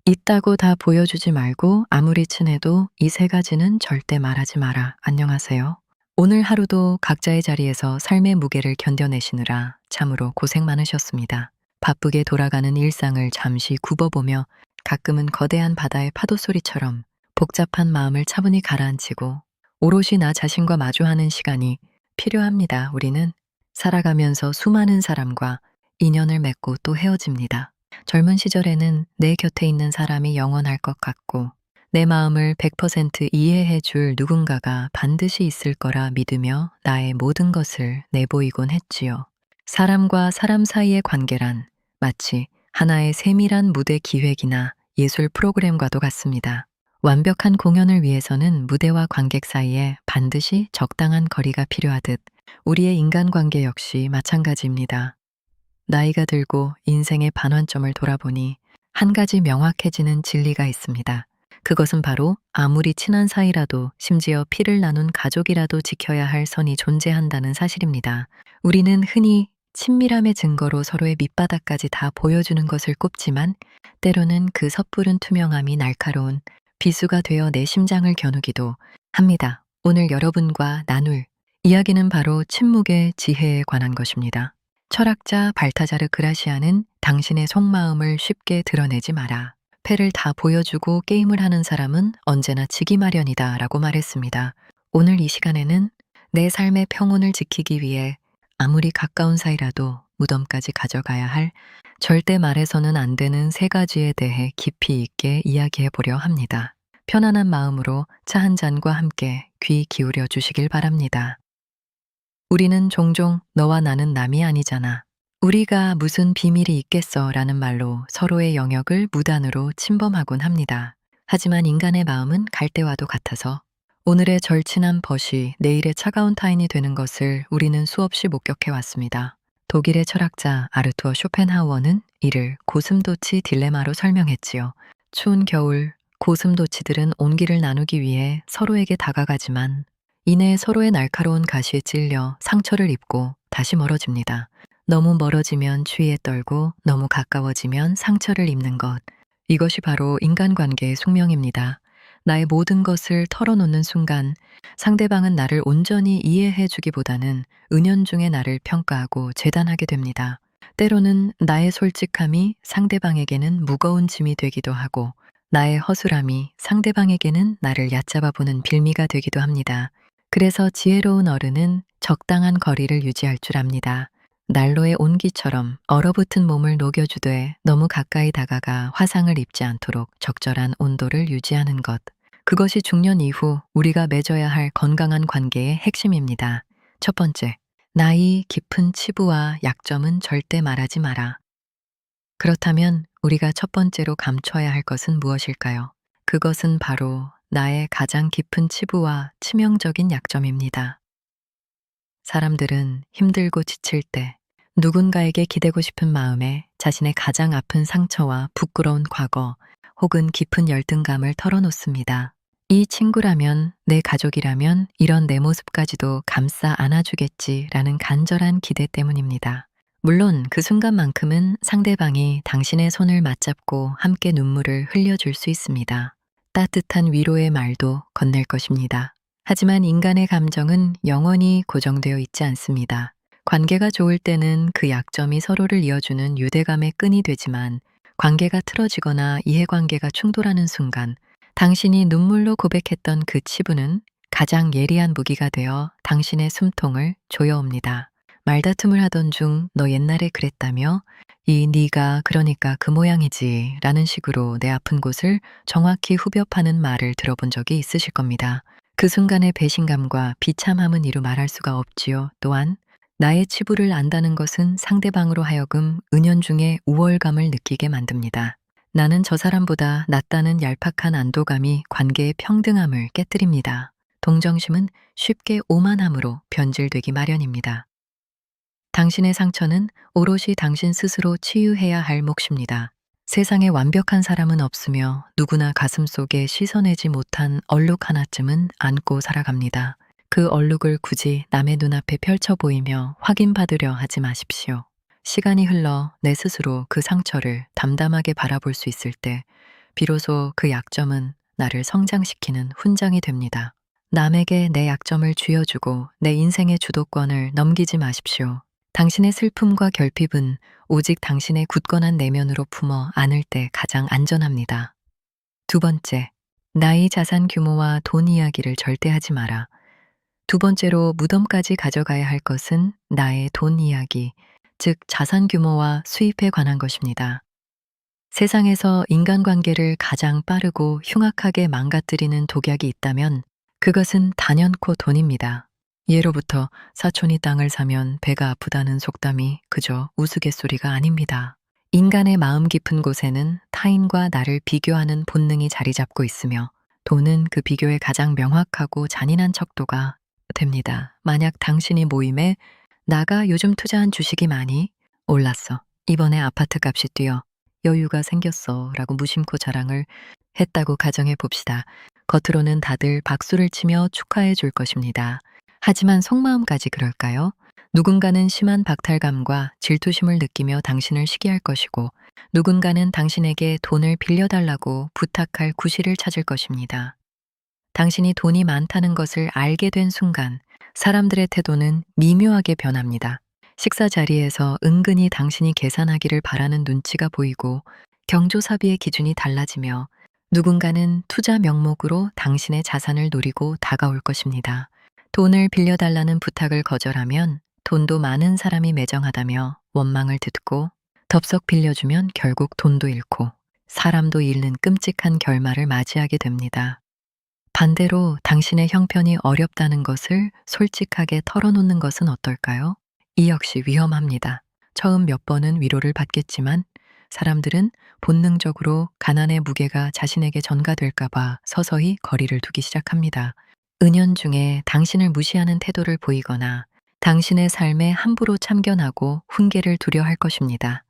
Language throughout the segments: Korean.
있다고 다 보여주지 말고 아무리 친해도 이 세 가지는 절대 말하지 마라. 안녕하세요. 오늘 하루도 각자의 자리에서 삶의 무게를 견뎌내시느라 참으로 고생 많으셨습니다. 바쁘게 돌아가는 일상을 잠시 굽어보며 가끔은 거대한 바다의 파도 소리처럼 복잡한 마음을 차분히 가라앉히고 오롯이 나 자신과 마주하는 시간이 필요합니다. 우리는 살아가면서 수많은 사람과 인연을 맺고 또 헤어집니다. 젊은 시절에는 내 곁에 있는 사람이 영원할 것 같고 내 마음을 100% 이해해 줄 누군가가 반드시 있을 거라 믿으며 나의 모든 것을 내보이곤 했지요. 사람과 사람 사이의 관계란 마치 하나의 세밀한 무대 기획이나 예술 프로그램과도 같습니다. 완벽한 공연을 위해서는 무대와 관객 사이에 반드시 적당한 거리가 필요하듯 우리의 인간관계 역시 마찬가지입니다. 나이가 들고 인생의 반환점을 돌아보니 한 가지 명확해지는 진리가 있습니다. 그것은 바로 아무리 친한 사이라도 심지어 피를 나눈 가족이라도 지켜야 할 선이 존재한다는 사실입니다. 우리는 흔히 친밀함의 증거로 서로의 밑바닥까지 다 보여주는 것을 꼽지만 때로는 그 섣부른 투명함이 날카로운 비수가 되어 내 심장을 겨누기도 합니다. 오늘 여러분과 나눌 이야기는 바로 침묵의 지혜에 관한 것입니다. 철학자 발타자르 그라시아는 당신의 속마음을 쉽게 드러내지 마라. 패를 다 보여주고 게임을 하는 사람은 언제나 지기 마련이다 라고 말했습니다. 오늘 이 시간에는 내 삶의 평온을 지키기 위해 아무리 가까운 사이라도 무덤까지 가져가야 할 절대 말해서는 안 되는 세 가지에 대해 깊이 있게 이야기해 보려 합니다. 편안한 마음으로 차 한 잔과 함께 귀 기울여 주시길 바랍니다. 우리는 종종 너와 나는 남이 아니잖아. 우리가 무슨 비밀이 있겠어 라는 말로 서로의 영역을 무단으로 침범하곤 합니다. 하지만 인간의 마음은 갈대와도 같아서 오늘의 절친한 벗이 내일의 차가운 타인이 되는 것을 우리는 수없이 목격해 왔습니다. 독일의 철학자 아르투어 쇼펜하우어는 이를 고슴도치 딜레마로 설명했지요. 추운 겨울, 고슴도치들은 온기를 나누기 위해 서로에게 다가가지만 이내 서로의 날카로운 가시에 찔려 상처를 입고 다시 멀어집니다. 너무 멀어지면 추위에 떨고 너무 가까워지면 상처를 입는 것. 이것이 바로 인간관계의 숙명입니다. 나의 모든 것을 털어놓는 순간 상대방은 나를 온전히 이해해 주기보다는 은연중에 나를 평가하고 재단하게 됩니다. 때로는 나의 솔직함이 상대방에게는 무거운 짐이 되기도 하고 나의 허술함이 상대방에게는 나를 얕잡아 보는 빌미가 되기도 합니다. 그래서 지혜로운 어른은 적당한 거리를 유지할 줄 압니다. 난로의 온기처럼 얼어붙은 몸을 녹여주되 너무 가까이 다가가 화상을 입지 않도록 적절한 온도를 유지하는 것. 그것이 중년 이후 우리가 맺어야 할 건강한 관계의 핵심입니다. 첫 번째, 나이 깊은 치부와 약점은 절대 말하지 마라. 그렇다면 우리가 첫 번째로 감춰야 할 것은 무엇일까요? 그것은 바로 나의 가장 깊은 치부와 치명적인 약점입니다. 사람들은 힘들고 지칠 때 누군가에게 기대고 싶은 마음에 자신의 가장 아픈 상처와 부끄러운 과거 혹은 깊은 열등감을 털어놓습니다. 이 친구라면, 내 가족이라면 이런 내 모습까지도 감싸 안아주겠지라는 간절한 기대 때문입니다. 물론 그 순간만큼은 상대방이 당신의 손을 맞잡고 함께 눈물을 흘려줄 수 있습니다. 따뜻한 위로의 말도 건넬 것입니다. 하지만 인간의 감정은 영원히 고정되어 있지 않습니다. 관계가 좋을 때는 그 약점이 서로를 이어주는 유대감의 끈이 되지만 관계가 틀어지거나 이해관계가 충돌하는 순간 당신이 눈물로 고백했던 그 치부는 가장 예리한 무기가 되어 당신의 숨통을 조여옵니다. 말다툼을 하던 중 너 옛날에 그랬다며 이 네가 그러니까 그 모양이지 라는 식으로 내 아픈 곳을 정확히 후벼 파는 말을 들어본 적이 있으실 겁니다. 그 순간의 배신감과 비참함은 이루 말할 수가 없지요. 또한 나의 치부를 안다는 것은 상대방으로 하여금 은연중에 우월감을 느끼게 만듭니다. 나는 저 사람보다 낫다는 얄팍한 안도감이 관계의 평등함을 깨뜨립니다. 동정심은 쉽게 오만함으로 변질되기 마련입니다. 당신의 상처는 오롯이 당신 스스로 치유해야 할 몫입니다. 세상에 완벽한 사람은 없으며 누구나 가슴속에 씻어내지 못한 얼룩 하나쯤은 안고 살아갑니다. 그 얼룩을 굳이 남의 눈앞에 펼쳐 보이며 확인받으려 하지 마십시오. 시간이 흘러 내 스스로 그 상처를 담담하게 바라볼 수 있을 때 비로소 그 약점은 나를 성장시키는 훈장이 됩니다. 남에게 내 약점을 쥐어주고 내 인생의 주도권을 넘기지 마십시오. 당신의 슬픔과 결핍은 오직 당신의 굳건한 내면으로 품어 안을 때 가장 안전합니다. 두 번째, 나의 자산 규모와 돈 이야기를 절대 하지 마라. 두 번째로 무덤까지 가져가야 할 것은 나의 돈 이야기, 즉 자산 규모와 수입에 관한 것입니다. 세상에서 인간관계를 가장 빠르고 흉악하게 망가뜨리는 독약이 있다면 그것은 단연코 돈입니다. 예로부터 사촌이 땅을 사면 배가 아프다는 속담이 그저 우스갯소리가 아닙니다. 인간의 마음 깊은 곳에는 타인과 나를 비교하는 본능이 자리 잡고 있으며 돈은 그 비교의 가장 명확하고 잔인한 척도가 됩니다. 만약 당신이 모임에 나가 요즘 투자한 주식이 많이 올랐어. 이번에 아파트 값이 뛰어. 여유가 생겼어. 라고 무심코 자랑을 했다고 가정해 봅시다. 겉으로는 다들 박수를 치며 축하해 줄 것입니다. 하지만 속마음까지 그럴까요? 누군가는 심한 박탈감과 질투심을 느끼며 당신을 시기할 것이고 누군가는 당신에게 돈을 빌려달라고 부탁할 구실을 찾을 것입니다. 당신이 돈이 많다는 것을 알게 된 순간 사람들의 태도는 미묘하게 변합니다. 식사 자리에서 은근히 당신이 계산하기를 바라는 눈치가 보이고 경조사비의 기준이 달라지며 누군가는 투자 명목으로 당신의 자산을 노리고 다가올 것입니다. 돈을 빌려달라는 부탁을 거절하면 돈도 많은 사람이 매정하다며 원망을 듣고 덥석 빌려주면 결국 돈도 잃고 사람도 잃는 끔찍한 결말을 맞이하게 됩니다. 반대로 당신의 형편이 어렵다는 것을 솔직하게 털어놓는 것은 어떨까요? 이 역시 위험합니다. 처음 몇 번은 위로를 받겠지만 사람들은 본능적으로 가난의 무게가 자신에게 전가될까봐 서서히 거리를 두기 시작합니다. 은연중에 당신을 무시하는 태도를 보이거나 당신의 삶에 함부로 참견하고 훈계를 두려할 것입니다.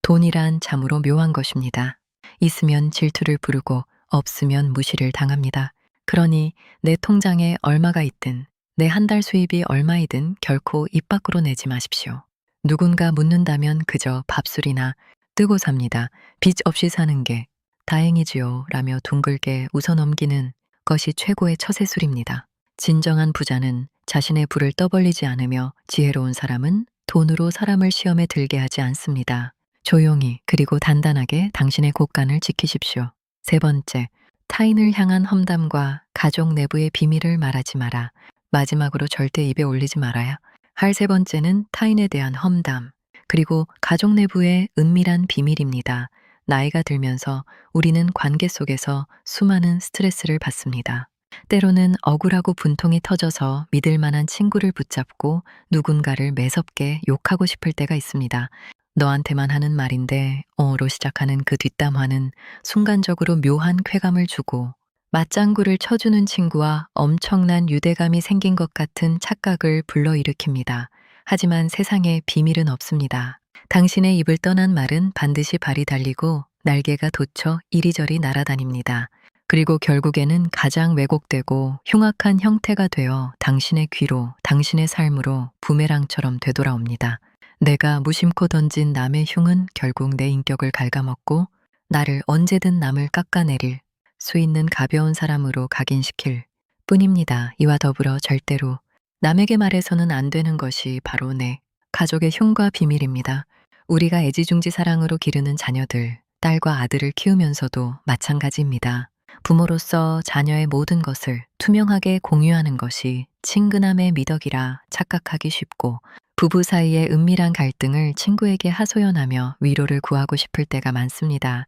돈이란 참으로 묘한 것입니다. 있으면 질투를 부르고 없으면 무시를 당합니다. 그러니 내 통장에 얼마가 있든 내 한 달 수입이 얼마이든 결코 입 밖으로 내지 마십시오. 누군가 묻는다면 그저 밥술이나 뜨고 삽니다. 빚 없이 사는 게 다행이지요. 라며 둥글게 웃어넘기는 것이 최고의 처세술입니다. 진정한 부자는 자신의 부를 떠벌리지 않으며 지혜로운 사람은 돈으로 사람을 시험에 들게 하지 않습니다. 조용히 그리고 단단하게 당신의 곳간을 지키십시오. 세 번째, 타인을 향한 험담과 가족 내부의 비밀을 말하지 마라. 마지막으로 절대 입에 올리지 말아야 할 세 번째는 타인에 대한 험담, 그리고 가족 내부의 은밀한 비밀입니다. 나이가 들면서 우리는 관계 속에서 수많은 스트레스를 받습니다. 때로는 억울하고 분통이 터져서 믿을 만한 친구를 붙잡고 누군가를 매섭게 욕하고 싶을 때가 있습니다. 너한테만 하는 말인데 로 시작하는 그 뒷담화는 순간적으로 묘한 쾌감을 주고 맞장구를 쳐주는 친구와 엄청난 유대감이 생긴 것 같은 착각을 불러일으킵니다. 하지만 세상에 비밀은 없습니다. 당신의 입을 떠난 말은 반드시 발이 달리고 날개가 돋쳐 이리저리 날아다닙니다. 그리고 결국에는 가장 왜곡되고 흉악한 형태가 되어 당신의 귀로, 당신의 삶으로 부메랑처럼 되돌아옵니다. 내가 무심코 던진 남의 흉은 결국 내 인격을 갉아먹고 나를 언제든 남을 깎아내릴 수 있는 가벼운 사람으로 각인시킬 뿐입니다. 이와 더불어 절대로 남에게 말해서는 안 되는 것이 바로 내 가족의 흉과 비밀입니다. 우리가 애지중지 사랑으로 기르는 자녀들, 딸과 아들을 키우면서도 마찬가지입니다. 부모로서 자녀의 모든 것을 투명하게 공유하는 것이 친근함의 미덕이라 착각하기 쉽고 부부 사이의 은밀한 갈등을 친구에게 하소연하며 위로를 구하고 싶을 때가 많습니다.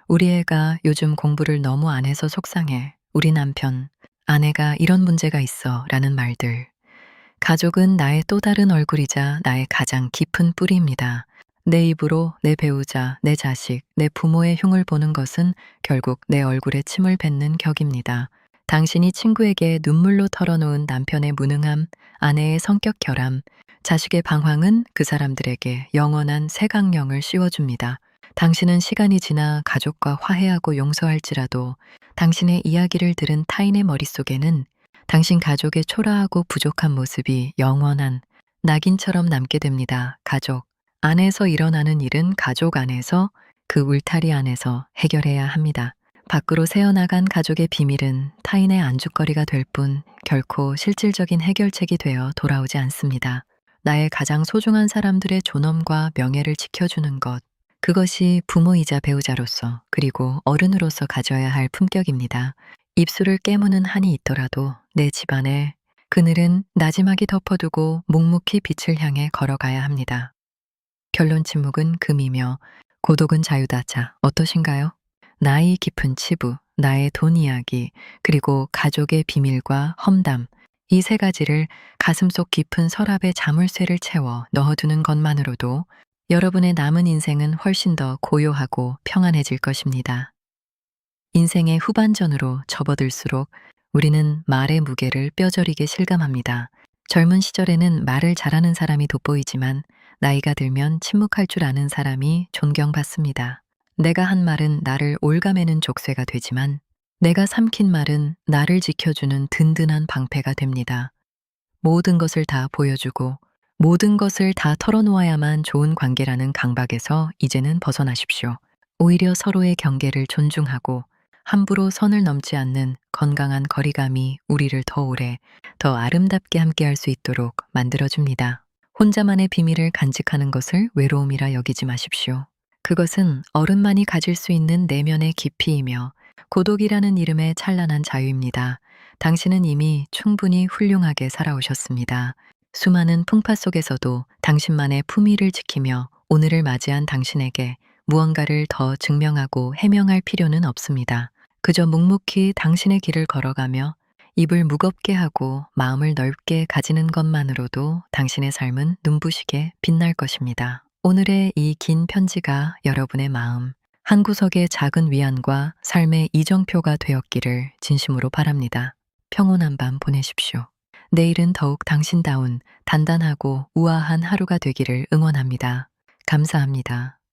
우리 애가 요즘 공부를 너무 안 해서 속상해. 우리 남편, 아내가 이런 문제가 있어. 라는 말들. 가족은 나의 또 다른 얼굴이자 나의 가장 깊은 뿌리입니다. 내 입으로 내 배우자, 내 자식, 내 부모의 흉을 보는 것은 결국 내 얼굴에 침을 뱉는 격입니다. 당신이 친구에게 눈물로 털어놓은 남편의 무능함, 아내의 성격 결함, 자식의 방황은 그 사람들에게 영원한 새강령을 씌워줍니다. 당신은 시간이 지나 가족과 화해하고 용서할지라도 당신의 이야기를 들은 타인의 머릿속에는 당신 가족의 초라하고 부족한 모습이 영원한 낙인처럼 남게 됩니다. 가족 안에서 일어나는 일은 가족 안에서 그 울타리 안에서 해결해야 합니다. 밖으로 새어나간 가족의 비밀은 타인의 안주거리가 될 뿐 결코 실질적인 해결책이 되어 돌아오지 않습니다. 나의 가장 소중한 사람들의 존엄과 명예를 지켜주는 것, 그것이 부모이자 배우자로서 그리고 어른으로서 가져야 할 품격입니다. 입술을 깨무는 한이 있더라도 내 집안에 그늘은 나지막이 덮어두고 묵묵히 빛을 향해 걸어가야 합니다. 결론 침묵은 금이며 고독은 자유다. 자, 어떠신가요? 나이 깊은 치부, 나의 돈 이야기, 그리고 가족의 비밀과 험담, 이 세 가지를 가슴속 깊은 서랍에 자물쇠를 채워 넣어두는 것만으로도 여러분의 남은 인생은 훨씬 더 고요하고 평안해질 것입니다. 인생의 후반전으로 접어들수록 우리는 말의 무게를 뼈저리게 실감합니다. 젊은 시절에는 말을 잘하는 사람이 돋보이지만 나이가 들면 침묵할 줄 아는 사람이 존경받습니다. 내가 한 말은 나를 옭아매는 족쇄가 되지만 내가 삼킨 말은 나를 지켜주는 든든한 방패가 됩니다. 모든 것을 다 보여주고 모든 것을 다 털어놓아야만 좋은 관계라는 강박에서 이제는 벗어나십시오. 오히려 서로의 경계를 존중하고 함부로 선을 넘지 않는 건강한 거리감이 우리를 더 오래, 더 아름답게 함께할 수 있도록 만들어줍니다. 혼자만의 비밀을 간직하는 것을 외로움이라 여기지 마십시오. 그것은 어른만이 가질 수 있는 내면의 깊이이며 고독이라는 이름의 찬란한 자유입니다. 당신은 이미 충분히 훌륭하게 살아오셨습니다. 수많은 풍파 속에서도 당신만의 품위를 지키며 오늘을 맞이한 당신에게 무언가를 더 증명하고 해명할 필요는 없습니다. 그저 묵묵히 당신의 길을 걸어가며 입을 무겁게 하고 마음을 넓게 가지는 것만으로도 당신의 삶은 눈부시게 빛날 것입니다. 오늘의 이 긴 편지가 여러분의 마음, 한 구석의 작은 위안과 삶의 이정표가 되었기를 진심으로 바랍니다. 평온한 밤 보내십시오. 내일은 더욱 당신다운 단단하고 우아한 하루가 되기를 응원합니다. 감사합니다.